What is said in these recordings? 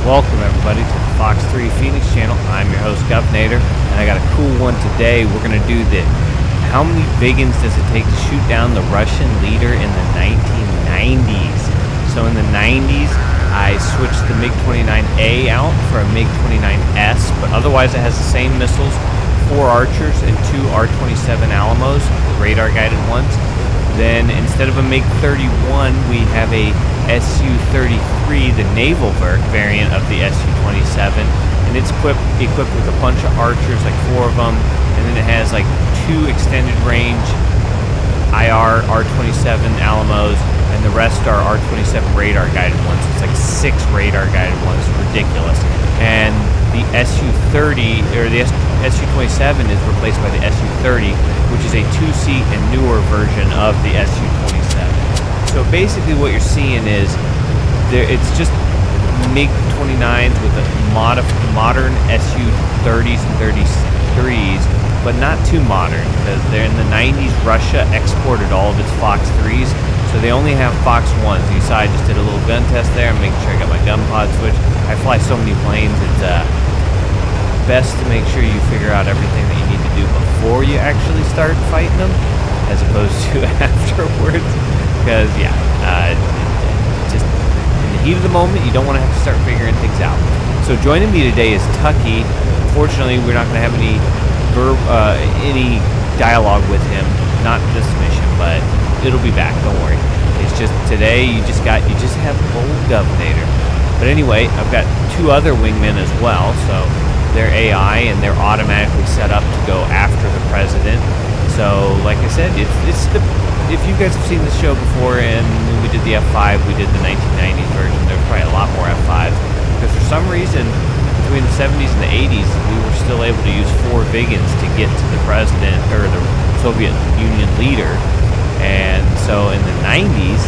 Welcome everybody to the Fox 3 Phoenix channel. I'm your host Govnator, and I got a cool one today. We're going to do the how many Viggens does it take to shoot down the Russian leader in the 1990s. So in the 90s, I switched the MiG-29 A out for a MiG-29 S, but otherwise it has the same missiles, 4 Archers and 2 R-27 Alamos, radar guided ones. Then instead of a MiG-31, we have a Su-33, the naval variant of the Su-27, and it's equipped with a bunch of Archers, like 4 of them, and then it has like 2 extended range IR R-27 Alamos, and the rest are R-27 radar guided ones. It's like 6 radar guided ones, ridiculous. And the Su-30 or the Su-27 is replaced by the Su-30, which is a 2-seat and newer version of the Su-27. So basically what you're seeing is it's just MiG-29s with a modern Su-30s and 33s, but not too modern, because they're in the 90s. Russia exported all of its Fox 3s, so they only have Fox 1s. You saw I just did a little gun test there. I'm making sure I got my gun pod switched. I fly so many planes, it's best to make sure you figure out everything that you need to do before you actually start fighting them, as opposed to afterwards. Because, yeah, just in the heat of the moment, you don't want to have to start figuring things out. So joining me today is Tucky. Unfortunately, we're not going to have any dialogue with him. Not this mission, but it'll be back. Don't worry. It's just today you just have old Govnator. But anyway, I've got 2 other wingmen as well. So they're AI and they're automatically set up to go after the president. So, like I said, if you guys have seen the show before, and we did the F5, we did the 1990s version, there's probably a lot more F5s. Because for some reason, between the 70s and the 80s, we were still able to use 4 Viggens to get to the president, or the Soviet Union leader. And so in the 90s,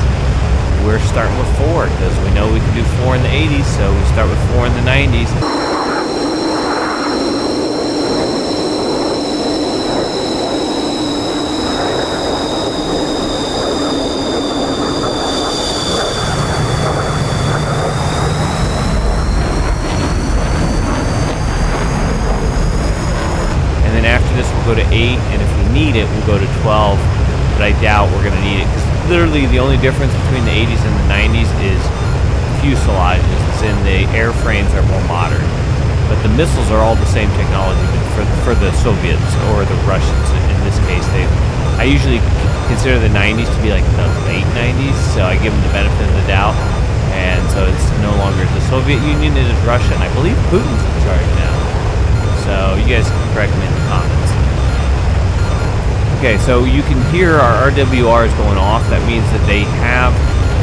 we're starting with 4, because we know we can do 4 in the 80s, so we start with 4 in the 90s. Go to 8, and if we need it, we'll go to 12, but I doubt we're going to need it, because literally the only difference between the 80s and the 90s is fuselages, and the airframes are more modern, but the missiles are all the same technology. But for the Soviets, or the Russians in this case, I usually consider the 90s to be like the late 90s, so I give them the benefit of the doubt, and so it's no longer the Soviet Union, it is Russia, and I believe Putin's in charge now, so you guys can correct me in the comments. Okay, so you can hear our RWRs going off. That means that they have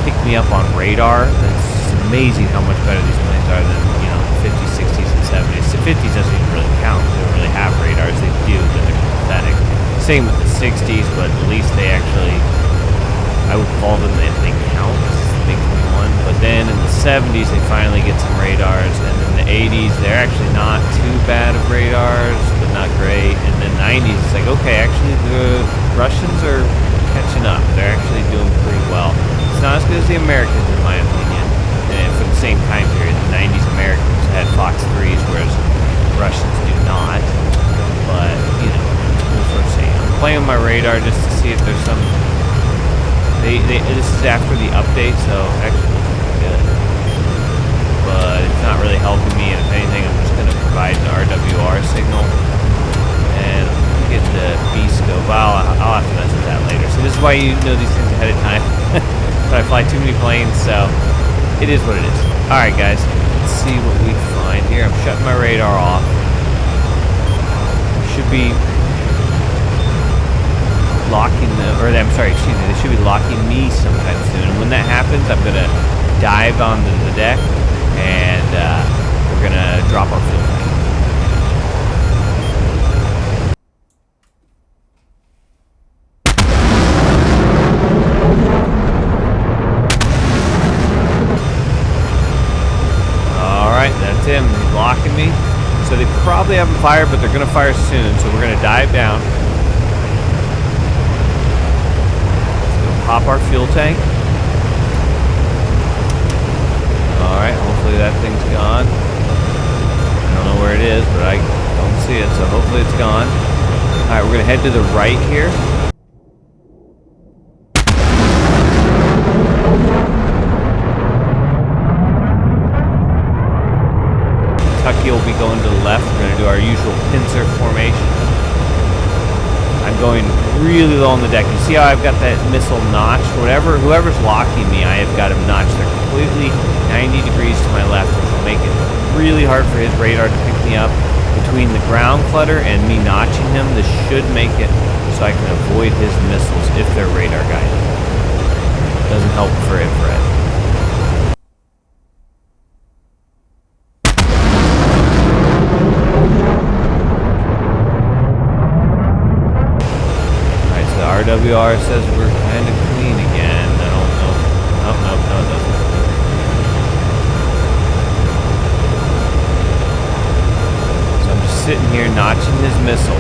picked me up on radar. It's amazing how much better these planes are than, you know, the 50s, 60s, and 70s. The 50s doesn't even really count. They don't really have radars. They do, but they're pathetic. Same with the 60s, but at least they actually, I would call them, they count. MiG-21. But then in the 70s, they finally get some radars. And in the 80s, they're actually not too bad of radars, but not great. In the 90s, it's like, okay, actually the Russians are catching up. They're actually doing pretty well. It's not as good as the Americans, in my opinion. And for playing with my radar just to see if there's some. This is after the update, so actually it's good. But it's not really helping me, and if anything, I'm just going to provide an RWR signal. And get the B scope. I'll have to mess with that later. So this is why you know these things ahead of time. But I fly too many planes, so it is what it is. Alright guys, let's see what we find here. I'm shutting my radar off. Should be locking they should be locking me sometime soon. And when that happens, I'm gonna dive onto the deck and we're gonna drop our fuel tank. Alright, that's him. He's locking me. So they probably haven't fired, but they're gonna fire soon, so we're gonna dive down. Pop our fuel tank. Alright, hopefully that thing's gone. I don't know where it is, but I don't see it, so hopefully it's gone. Alright, we're going to head to the right here. Kentucky will be going to the left. We're going to do our usual pincer formation. I'm going really low on the deck. You see how I've got that missile notched? Whoever's locking me, I have got him notched. They're completely 90 degrees to my left, which will make it really hard for his radar to pick me up. Between the ground clutter and me notching him, this should make it so I can avoid his missiles if they're radar guided. Doesn't help for infrared. RWR says we're kind of clean again. I don't know. Oh, no, it doesn't. So I'm just sitting here notching his missile.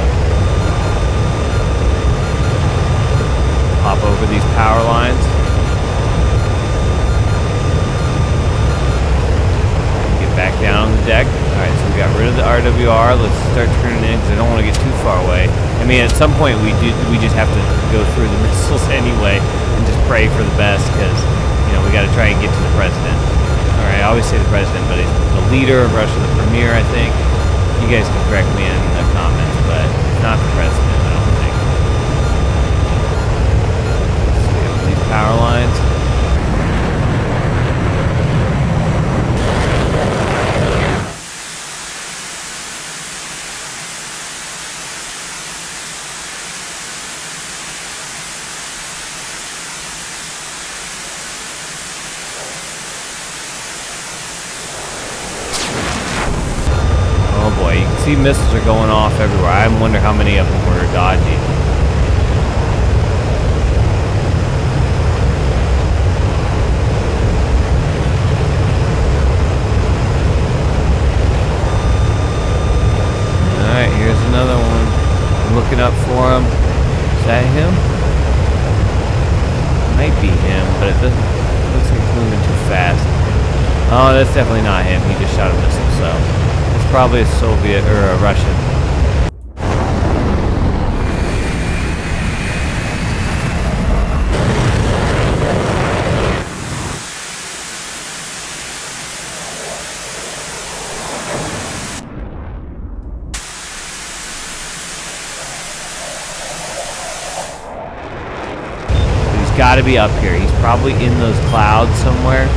Hop over these power lines. Get back down on the deck. Alright, so we got rid of the RWR. Let's start turning in because I don't want to get too far away. I mean, at some point we just have to go through the missiles anyway and just pray for the best because, you know, we got to try and get to the president. All right, I always say the president, but he's the leader of Russia, the premier, I think. You guys can correct me in the comments, but it's not the president, I don't think. Let's see, these power lines. See, missiles are going off everywhere. I wonder how many of them were dodging. Alright, here's another one. I'm looking up for him. Is that him? Might be him, but it doesn't. It looks like it's moving too fast. Oh, that's definitely not him. He just shot a missile, so. Probably a Soviet or a Russian. He's got to be up here. He's probably in those clouds somewhere.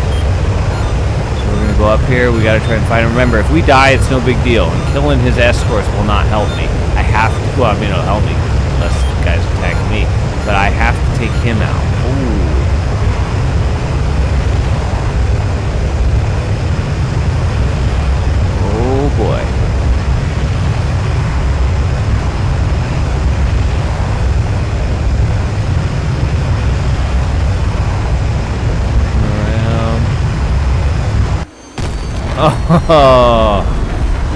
We're going to go up here. We got to try and find him. Remember, if we die, it's no big deal. And killing his escorts will not help me. I have to, well, I mean, it'll help me unless the guys attack me. But I have to take him out. Ooh. Oh, boy. Oh,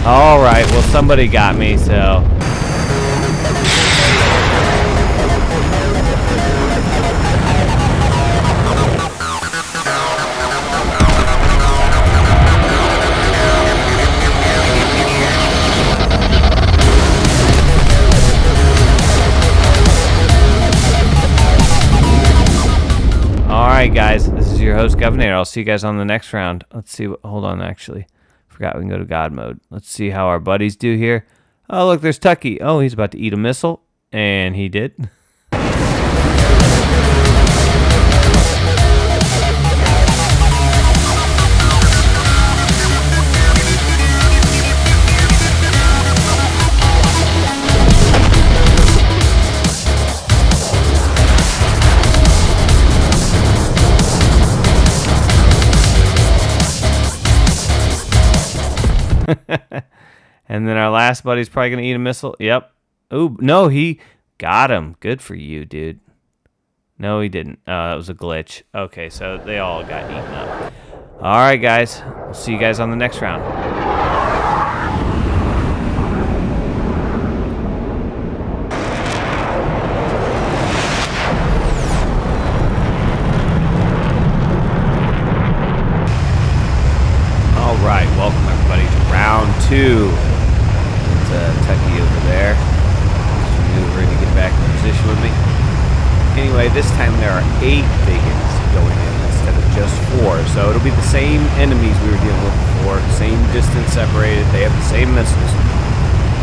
all right. Well, somebody got me, so. right, guys. This is your host, Governor. I'll see you guys on the next round. Let's see. Hold on, actually. Forgot we can go to God mode. Let's see how our buddies do here. Oh, look, there's Tucky. Oh, he's about to eat a missile. And he did. And then our last buddy's probably going to eat a missile. Yep. Ooh, no, he got him. Good for you, dude. No, he didn't. That was a glitch. Okay, so they all got eaten up. All right, guys. We'll see you guys on the next round. All right, welcome everybody to round 2. It's Tucky over there. Just maneuvering to get back in position with me. Anyway, this time there are 8 Viggens going in instead of just 4. So it'll be the same enemies we were dealing with before, same distance separated. They have the same missiles.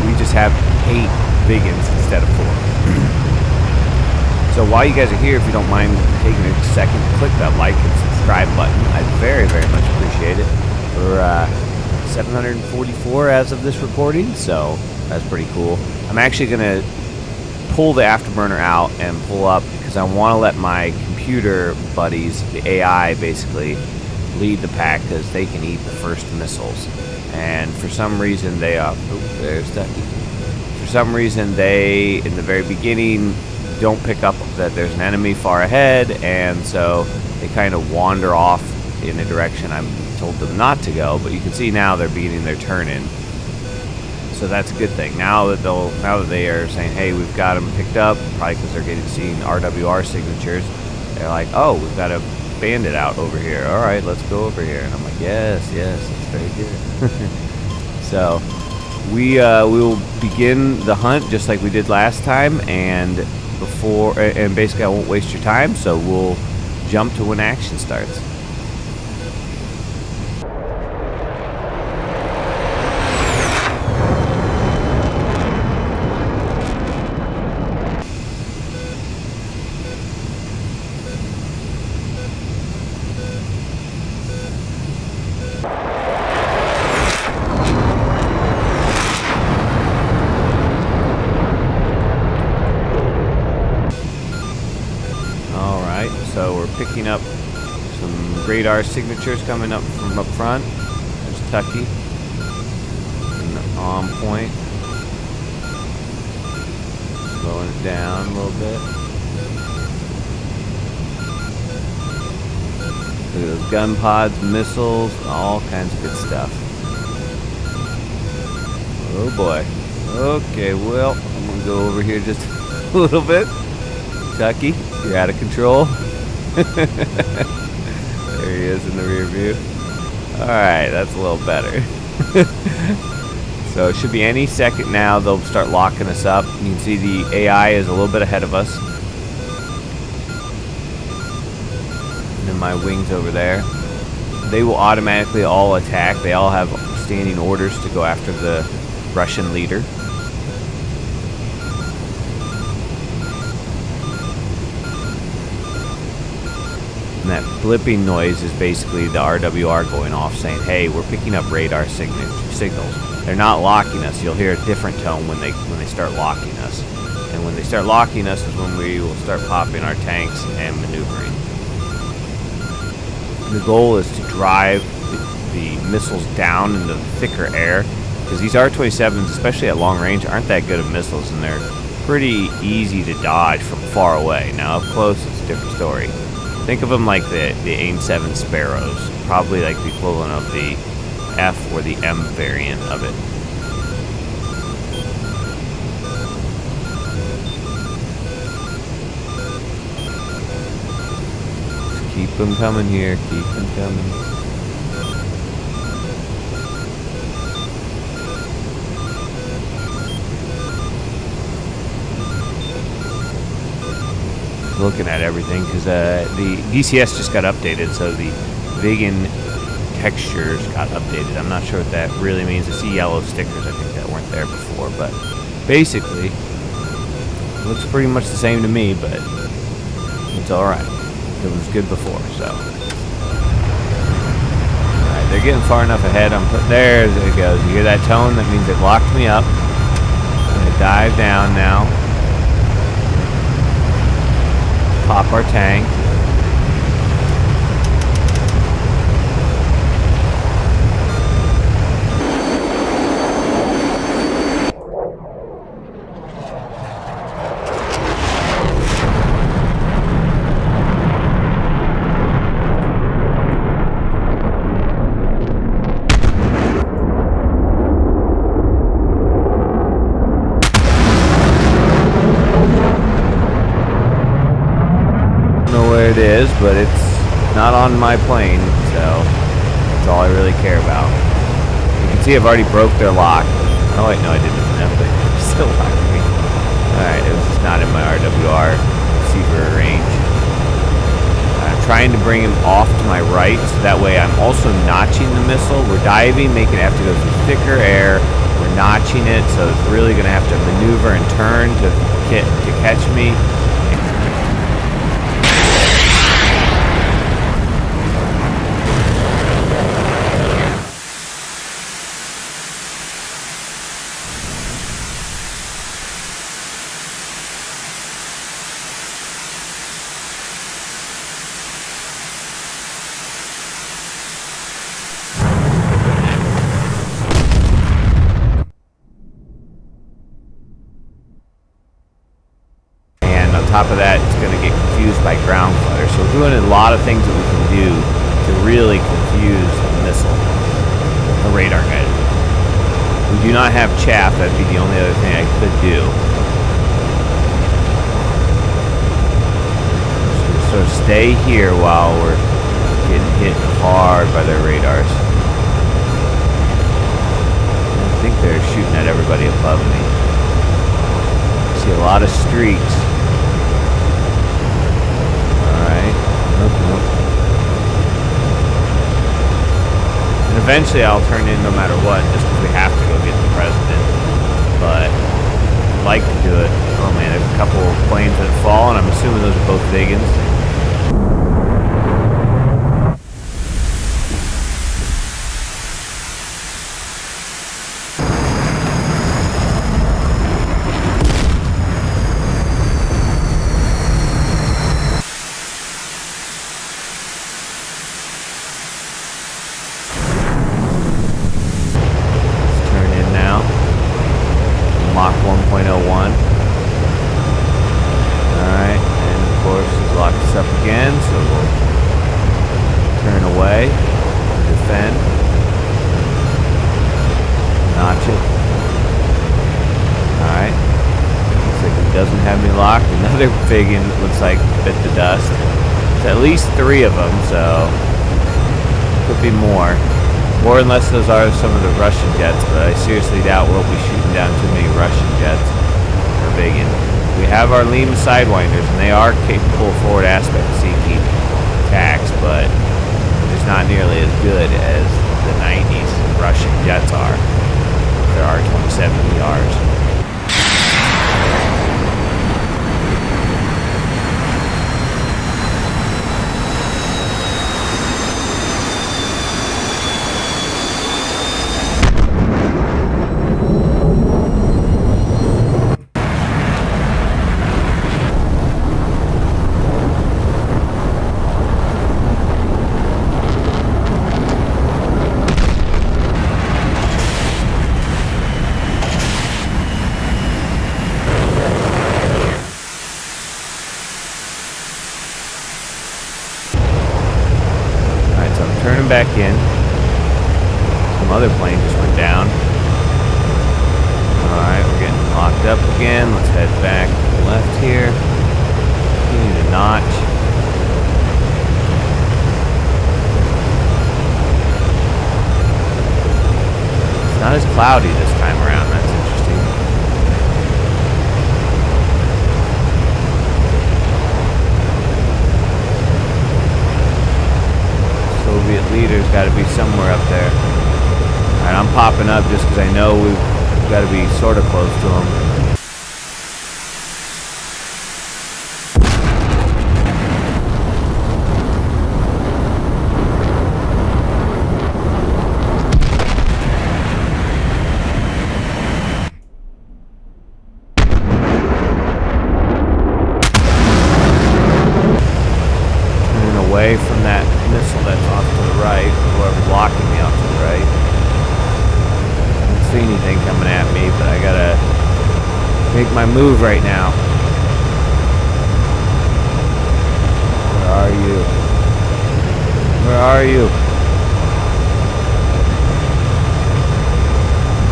We just have 8 Viggens instead of 4. So while you guys are here, if you don't mind taking a second, click that like and subscribe button. I'd very, very much appreciate it. We're 744 as of this recording, so that's pretty cool. I'm actually going to pull the afterburner out and pull up because I want to let my computer buddies, the AI, basically lead the pack because they can eat the first missiles. And for some reason they there's Ducky. For some reason they, in the very beginning, don't pick up that there's an enemy far ahead, and so they kind of wander off in a direction I'm told them not to go, but you can see now they're beginning their turn in. So that's a good thing. Now that they are saying, hey, we've got them picked up, probably because they're seeing RWR signatures, they're like, oh, we've got a bandit out over here. All right, let's go over here. And I'm like, yes, it's very good. So we will begin the hunt just like we did last time, and basically I won't waste your time, so we'll jump to when action starts. So we're picking up some radar signatures coming up from up front. There's Tucky. And on point. Slowing it down a little bit. Look at those gun pods, missiles, all kinds of good stuff. Oh boy. Okay, well, I'm going to go over here just a little bit. Tucky, you're out of control. There he is in the rear view. Alright, that's a little better. So it should be any second now they'll start locking us up. You can see the AI is a little bit ahead of us. And then my wings over there. They will automatically all attack. They all have standing orders to go after the Russian leader. And that blipping noise is basically the RWR going off saying, hey, we're picking up radar signals. They're not locking us. You'll hear a different tone when they start locking us. And when they start locking us is when we will start popping our tanks and maneuvering. The goal is to drive the missiles down into the thicker air, because these R-27s, especially at long range, aren't that good of missiles, and they're pretty easy to dodge from far away. Now, up close, it's a different story. Think of them like the AIM-7 Sparrows, probably like the equivalent of the F or the M variant of it. Just keep them coming here, keep them coming. looking at everything because the DCS just got updated, so the Viggen textures got updated. I'm not sure what that really means. I see yellow stickers, I think, that weren't there before, but basically it looks pretty much the same to me, but it's alright. It was good before, so. Alright, they're getting far enough ahead. There it goes. You hear that tone? That means they've locked me up. I'm gonna dive down now. Pop our tank. It is, but it's not on my plane, so that's all I really care about. You can see I've already broke their lock. Oh wait, no I didn't. No, but they're still locking me. Alright, it was just not in my RWR receiver range. I'm trying to bring him off to my right, so that way I'm also notching the missile. We're diving, making it have to go through thicker air. We're notching it, so it's really going to have to maneuver and turn to catch me. On top of that, it's going to get confused by ground clutter. So we're doing a lot of things that we can do to really confuse the missile, the radar guide. We do not have chaff. That'd be the only other thing I could do. So stay here while we're getting hit hard by their radars. I think they're shooting at everybody above me. I see a lot of streaks. And eventually I'll turn in no matter what, just because we have to go get the president. But I'd like to do it. Oh man, there's a couple of planes that have fallen. I'm assuming those are both Viggens. Mach 1.01. Alright, and of course he's locked us up again, so we'll turn away, defend, notch it. Alright, looks like he doesn't have me locked. Another Viggen looks like bit the dust. There's at least 3 of them, so could be more. Or unless those are some of the Russian jets, but I seriously doubt we'll be shooting down too many Russian jets or Viggen. We have our Lima Sidewinders, and they are capable of forward aspect seeking attacks, but it's not nearly as good as the 90s Russian jets are. There are 27ERs. Turning back in. Some other plane just went down. Alright, we're getting locked up again. Let's head back to the left here. Continue to notch. It's not as cloudy this time around. That's interesting. leader's got to be somewhere up there. Alright, I'm popping up just because I know we've got to be sort of close to him. Away from that missile that's off to the right, whoever's blocking me off to the right. I don't see anything coming at me, but I gotta make my move right now. Where are you? Where are you?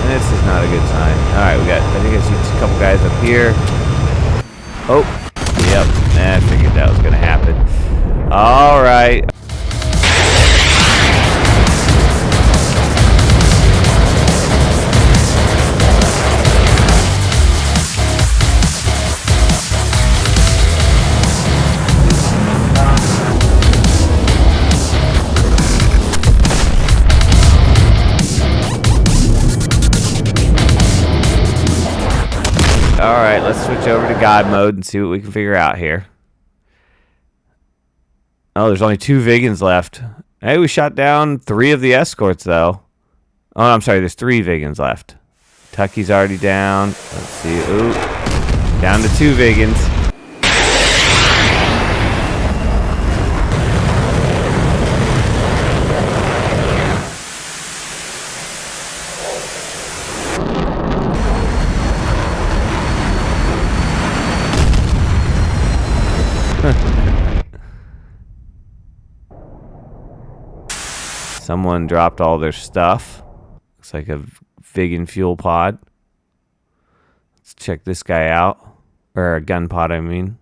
This is not a good sign. Alright, I think I see a couple guys up here. Oh, yep, I figured that was gonna happen. All right. All right, let's switch over to God mode and see what we can figure out here. Oh, there's only 2 Viggens left. Hey, we shot down 3 of the escorts, though. Oh, I'm sorry, there's 3 Viggens left. Tucky's already down. Let's see. Ooh. Down to 2 Viggens. Someone dropped all their stuff. Looks like a Viggen fuel pod. Let's check this guy out. Or a gun pod, I mean.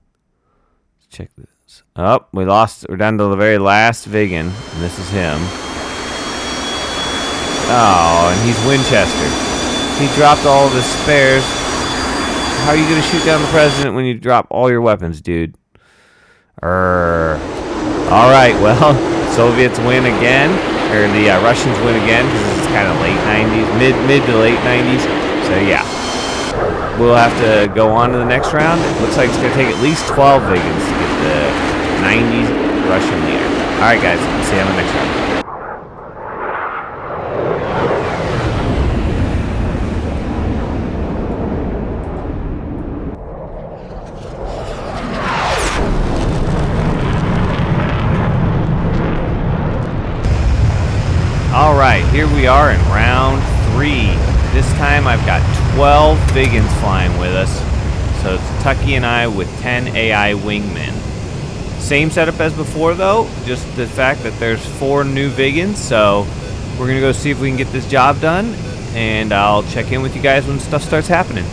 Let's check this. Oh, we lost. We're down to the very last Viggen. And this is him. Oh, and he's Winchester. He dropped all of his spares. How are you going to shoot down the president when you drop all your weapons, dude? Alright, well, Soviets win again. Or the Russians win again, because this is kind of late 90s, mid to late 90s. So yeah, we'll have to go on to the next round. It looks like it's going to take at least 12 Viggens to get the 90s Russian leader. All right, guys, see you on the next round. Alright, here we are in round 3. This time I've got 12 Viggens flying with us. So it's Tucky and I with 10 AI wingmen. Same setup as before though, just the fact that there's 4 new Viggens. So we're going to go see if we can get this job done. And I'll check in with you guys when stuff starts happening.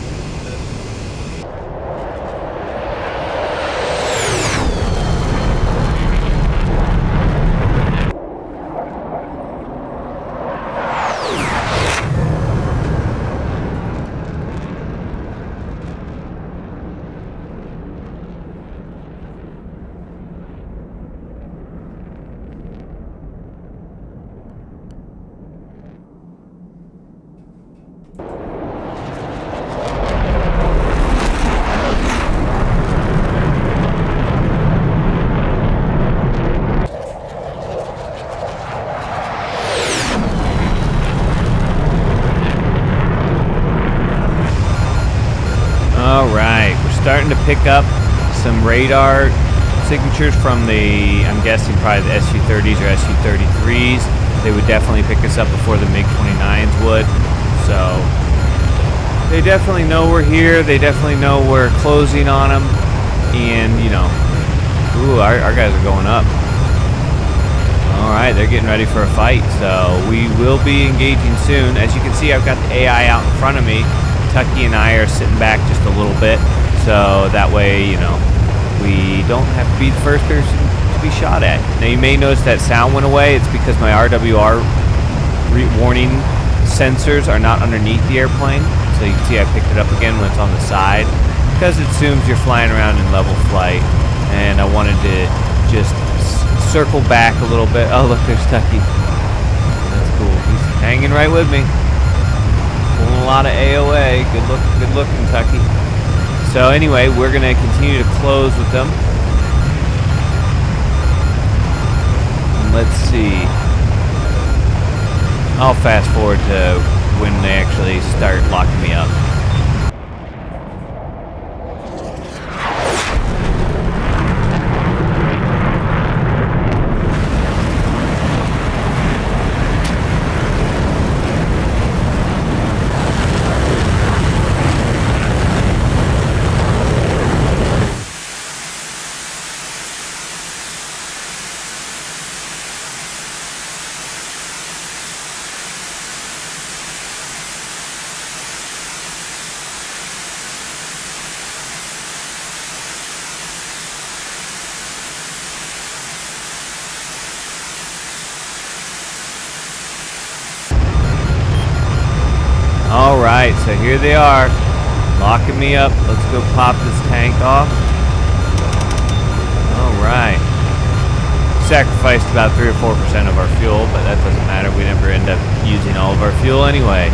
Alright, we're starting to pick up some radar signatures from the, I'm guessing probably the SU-30s or SU-33s. They would definitely pick us up before the MiG-29s would. So, they definitely know we're here. They definitely know we're closing on them. And, you know, ooh, our guys are going up. Alright, they're getting ready for a fight. So, we will be engaging soon. As you can see, I've got the AI out in front of me. Tucky and I are sitting back just a little bit, so that way, you know, we don't have to be the first person to be shot at. Now, you may notice that sound went away. It's because my RWR warning sensors are not underneath the airplane. So you can see I picked it up again when it's on the side, because it assumes you're flying around in level flight, and I wanted to just circle back a little bit. Oh, look, there's Tucky. That's cool. He's hanging right with me. Pulling a lot of AOA. Good looking, Tucky. So anyway, we're going to continue to close with them. Let's see. I'll fast forward to when they actually start locking me up. Alright, so here they are, locking me up. Let's go pop this tank off. Alright. Sacrificed about 3 or 4% of our fuel, but that doesn't matter. We never end up using all of our fuel anyway.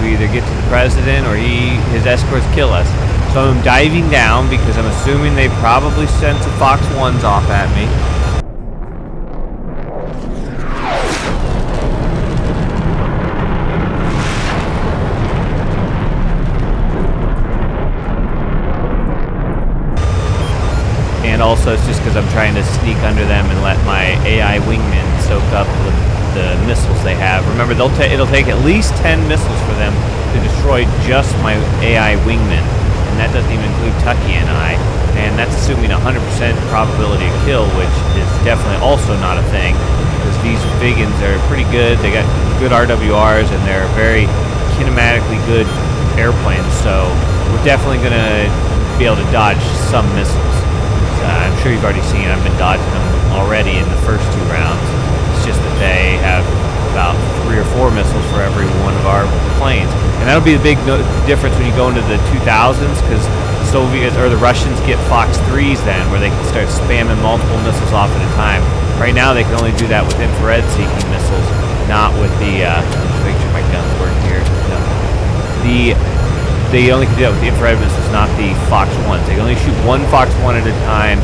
We either get to the president or his escorts kill us. So I'm diving down because I'm assuming they probably sent some Fox 1s off at me. And also it's just because I'm trying to sneak under them and let my AI wingmen soak up the missiles they have. Remember, it'll take at least 10 missiles for them to destroy just my AI wingmen. And that doesn't even include Tucky and I. And that's assuming 100% probability of kill, which is definitely also not a thing. Because these Viggens are pretty good. They got good RWRs and they're very kinematically good airplanes. So we're definitely going to be able to dodge some missiles. I'm sure you've already seen I've been dodging them already in the first 2 rounds. It's just that they have about 3 or 4 missiles for every one of our planes. And that'll be the big difference when you go into the 2000s, because the Soviets or the Russians get Fox 3s then, where they can start spamming multiple missiles off at a time. Right now they can only do that with infrared seeking missiles, not with the, make sure my guns work here. No. They only can do that with the infrared missiles, not the Fox 1s. They can only shoot 1 Fox 1 at a time.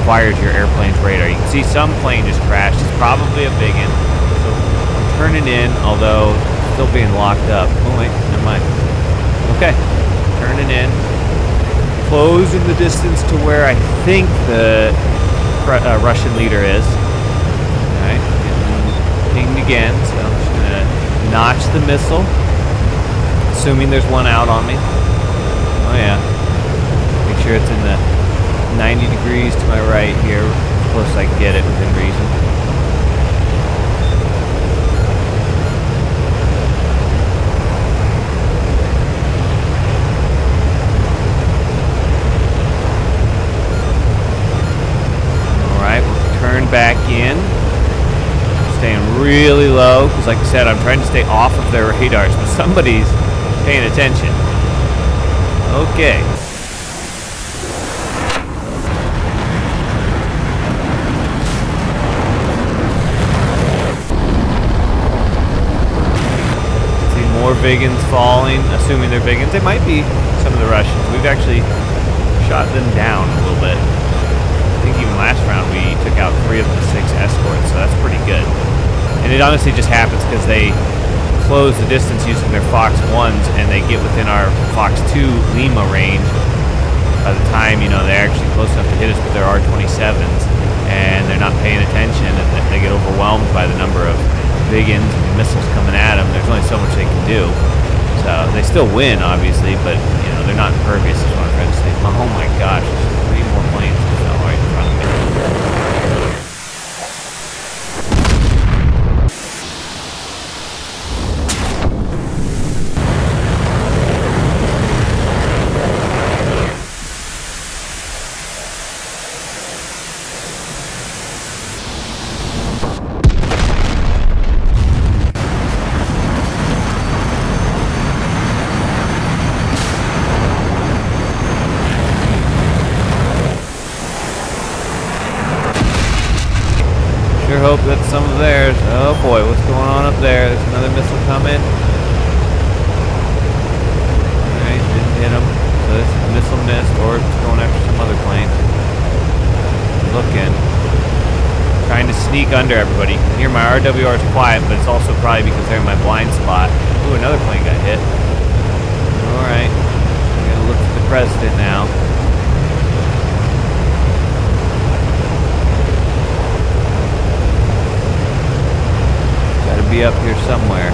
Requires your airplane's radar. You can see some plane just crashed. It's probably a Viggen. So I'm turning in, although still being locked up. Oh wait, never mind. Okay, turning in, closing the distance to where I think the Russian leader is. Alright, getting pinged again, so I'm just gonna notch the missile, assuming there's one out on me. Oh yeah, make sure it's in the 90 degrees to my right here, as close as I can get it within reason. Alright, we'll turn back in. Staying really low, because like I said, I'm trying to stay off of their radars, but somebody's paying attention. Okay. More Viggens falling, assuming they're Viggens. They might be some of the Russians. We've actually shot them down a little bit. I think even last round we took out 3 of the 6 escorts, so that's pretty good. And it honestly just happens because they close the distance using their Fox 1s and they get within our Fox 2 Lima range. By the time, you know, they're actually close enough to hit us with their R-27s and they're not paying attention and they get overwhelmed by the number of Viggens and missiles coming at them. There's only so much they can do. So they still win, obviously, but you know, they're not impervious is what I'm trying to say. Oh my gosh, there's 3 more planes that fell right in front of me. Sure hope that's some of theirs. Oh boy, what's going on up there? There's another missile coming. Alright, didn't hit him. So this missile missed, or it's going after some other plane. Looking. Trying to sneak under everybody. Here my RWR is quiet, but it's also probably because they're in my blind spot. Ooh, another plane got hit. Alright. I'm gonna look for the president now. Be up here somewhere.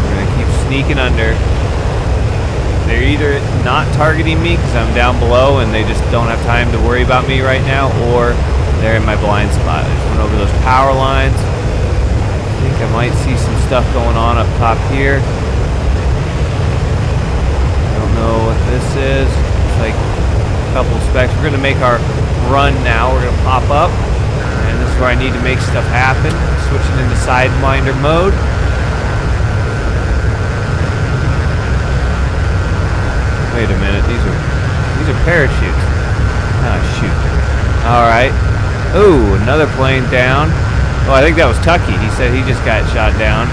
We're gonna keep sneaking under. They're either not targeting me because I'm down below and they just don't have time to worry about me right now, or they're in my blind spot. I just went over those power lines. I think I might see some stuff going on up top here. I don't know what this is. It's like a couple of specs. We're gonna make our run now. We're gonna pop up. And this is where I need to make stuff happen. Switching into Sidewinder mode. Wait a minute, these are parachutes. Ah, shoot. Alright. Ooh, another plane down. Oh, I think that was Tucky. He said he just got shot down.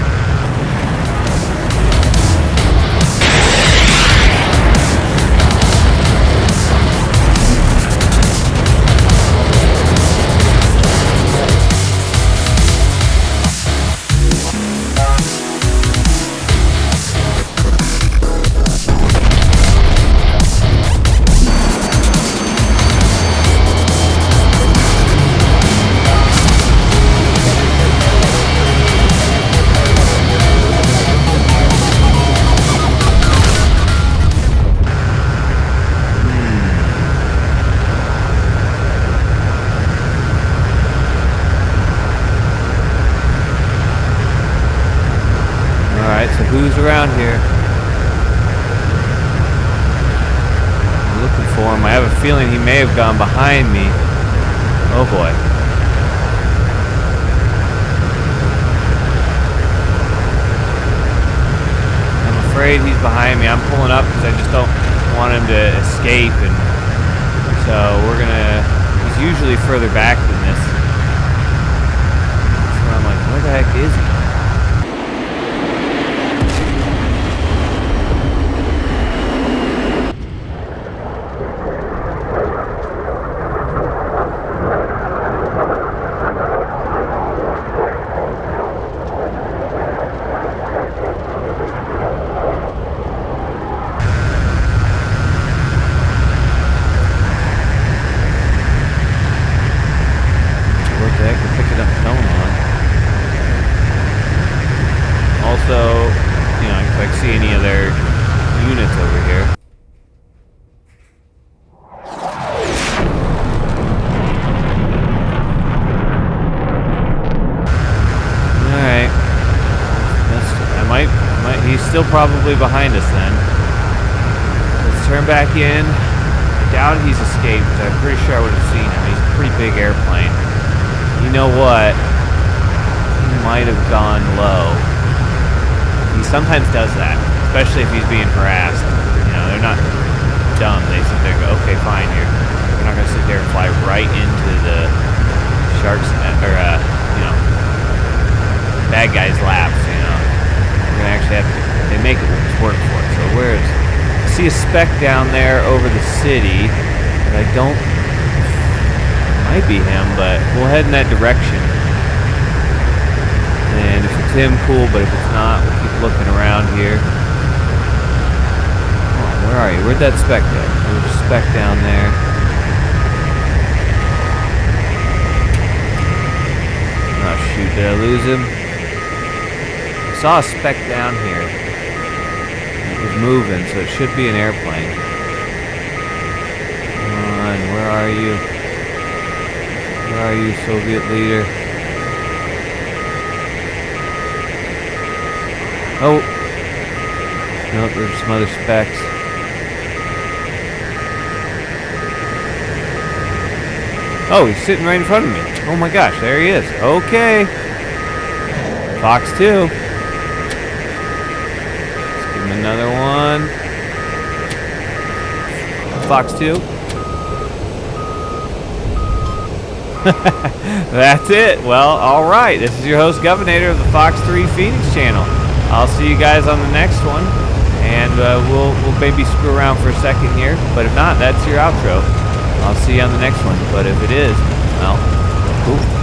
So who's around here? I'm looking for him. I have a feeling he may have gone behind me. Oh boy. I'm afraid he's behind me. I'm pulling up because I just don't want him to escape, and so we're gonna. He's usually further back than this. So I'm like, where the heck is he? Also, you know, if I see any of their units over here. Alright. He's still probably behind us then. Let's turn back in. I doubt he's escaped, because I'm pretty sure I would have seen him. He's a pretty big airplane. You know what? He might have gone low. He sometimes does that, especially if he's being harassed. You know, they're not dumb. They sit there and go, okay, fine, we're not going to sit there and fly right into the shark's, or, you know, bad guy's laps, you know. We're going to actually have to, they make it work for it. So where's, I see a speck down there over the city, but I don't, it might be him, but we'll head in that direction. And if it's him, cool, but if it's not, we'll keep looking around here. Oh, where are you? Where'd that speck go? There's a speck down there. Oh shoot, did I lose him? I saw a speck down here. moving, so it should be an airplane. Come on, where are you? Where are you, Soviet leader? Oh! Nope, there's some other specks. Oh, he's sitting right in front of me. Oh my gosh, there he is. Okay. Fox 2. Let's give him another one. Fox 2. That's it. Well, alright. This is your host, Governor of the Fox 3 Phoenix channel. I'll see you guys on the next one. And we'll maybe screw around for a second here. But if not, that's your outro. I'll see you on the next one. But if it is, well, cool.